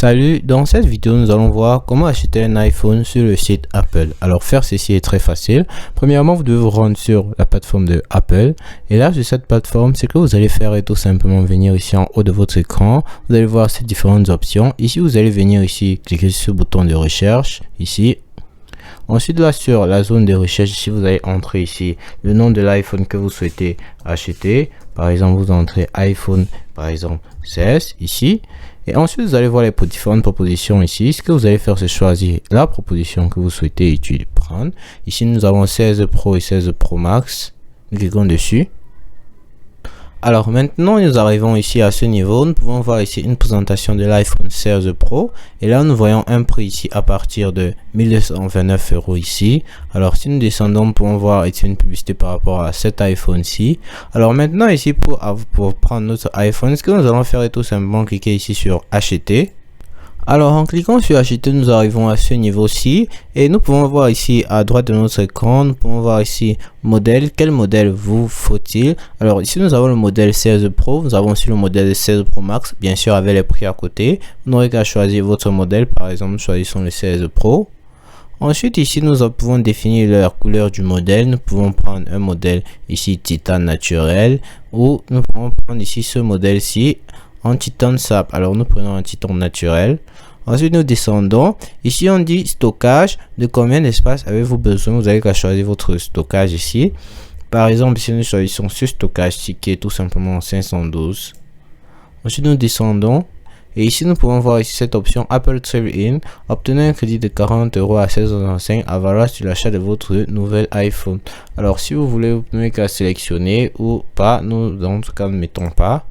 Salut, dans cette vidéo nous allons voir comment acheter un iPhone sur le site Apple. Alors faire ceci est très facile. Premièrement, vous devez vous rendre sur la plateforme de Apple et là sur cette plateforme, ce que vous allez faire est tout simplement venir ici en haut de votre écran. Vous allez voir ces différentes options. Ici vous allez venir ici, cliquer sur ce bouton de recherche ici. Ensuite là sur la zone de recherche ici, vous allez entrer ici le nom de l'iPhone que vous souhaitez acheter. Par exemple, vous entrez iPhone par exemple 16 ici. Et ensuite, vous allez voir les différentes propositions ici. Ce que vous allez faire, c'est choisir la proposition que vous souhaitez prendre. Ici, nous avons 16 Pro et 16 Pro Max. Nous cliquons dessus. Alors maintenant, nous arrivons ici à ce niveau. Nous pouvons voir ici une présentation de l'iPhone 16 Pro. Et là, nous voyons un prix ici à partir de 1229 € ici. Alors si nous descendons, nous pouvons voir ici une publicité par rapport à cet iPhone-ci. Alors maintenant ici, pour prendre notre iPhone, ce que nous allons faire est tout simplement cliquer ici sur acheter. Alors en cliquant sur acheter, nous arrivons à ce niveau-ci et nous pouvons voir ici à droite de notre écran, nous pouvons voir ici modèle, quel modèle vous faut-il. Alors ici nous avons le modèle 16 Pro, nous avons aussi le modèle 16 Pro Max, bien sûr avec les prix à côté. Vous n'aurez qu'à choisir votre modèle, par exemple choisissons le 16 Pro. Ensuite ici nous pouvons définir la couleur du modèle, nous pouvons prendre un modèle ici titane naturel ou nous pouvons prendre ici ce modèle-ci en titane sap. Alors nous prenons un titane naturel. Ensuite nous descendons. Ici on dit stockage. De combien d'espace avez-vous besoin? Vous avez qu'à choisir votre stockage ici. Par exemple ici nous choisissons ce stockage qui est tout simplement 512. Ensuite nous descendons. Et ici nous pouvons voir ici cette option Apple Trade-in. Obtenez un crédit de 40 € à 16,95 € à valoir sur l'achat de votre nouvel iPhone. Alors si vous voulez, vous n'avez qu'à sélectionner ou pas. Nous dans tout cas ne mettons pas.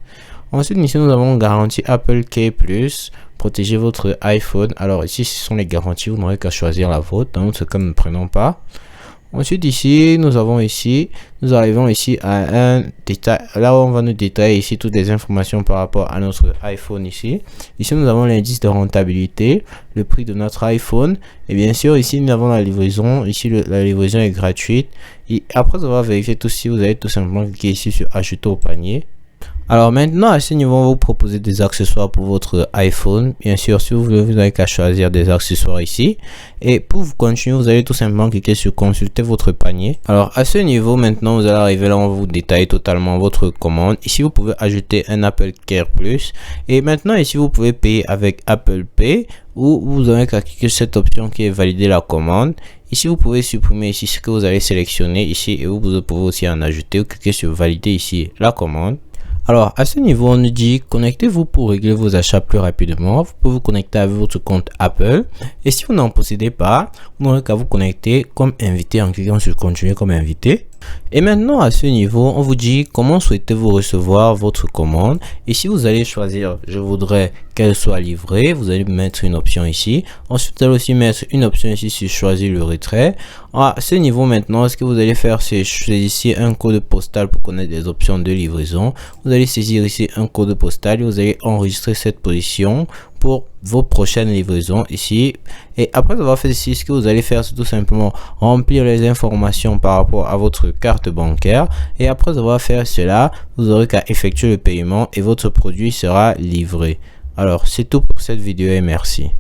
Ensuite ici nous avons garantie Apple Care Plus, protéger votre iPhone. Alors ici ce sont les garanties, vous n'aurez qu'à choisir la vôtre, dans notre cas nous ne prenons pas. Ensuite ici nous arrivons ici à un détail, là où on va nous détailler ici toutes les informations par rapport à notre iPhone ici. Ici nous avons l'indice de rentabilité, le prix de notre iPhone et bien sûr ici nous avons la livraison. Ici la livraison est gratuite et après avoir vérifié tout ceci, vous allez tout simplement cliquer ici sur ajouter au panier. Alors maintenant à ce niveau on va vous proposer des accessoires pour votre iPhone. Bien sûr si vous voulez, vous n'avez qu'à choisir des accessoires ici. Et pour vous continuer, vous allez tout simplement cliquer sur consulter votre panier. Alors à ce niveau maintenant vous allez arriver là, on va vous détailler totalement votre commande. Ici vous pouvez ajouter un Apple Care Plus. Et maintenant ici vous pouvez payer avec Apple Pay ou vous n'avez qu'à cliquer sur cette option qui est valider la commande. Ici vous pouvez supprimer ici ce que vous allez sélectionner ici et vous pouvez aussi en ajouter ou cliquer sur valider ici la commande. Alors à ce niveau on nous dit connectez-vous pour régler vos achats plus rapidement. Vous pouvez vous connecter avec votre compte Apple et si vous n'en possédez pas, vous n'aurez qu'à vous connecter comme invité en cliquant sur continuer comme invité. Et maintenant à ce niveau on vous dit comment souhaitez-vous recevoir votre commande. Ici vous allez choisir je voudrais qu'elle soit livrée, vous allez mettre une option ici. Ensuite vous allez aussi mettre une option ici sur choisir le retrait. À ce niveau maintenant ce que vous allez faire c'est choisir ici un code postal pour connaître les options de livraison. Vous allez saisir ici un code postal et vous allez enregistrer cette position pour vos prochaines livraisons ici. Et après avoir fait ici, ce que vous allez faire c'est tout simplement remplir les informations par rapport à votre carte bancaire et après avoir fait cela vous aurez qu'à effectuer le paiement et votre produit sera livré. Alors c'est tout pour cette vidéo et merci.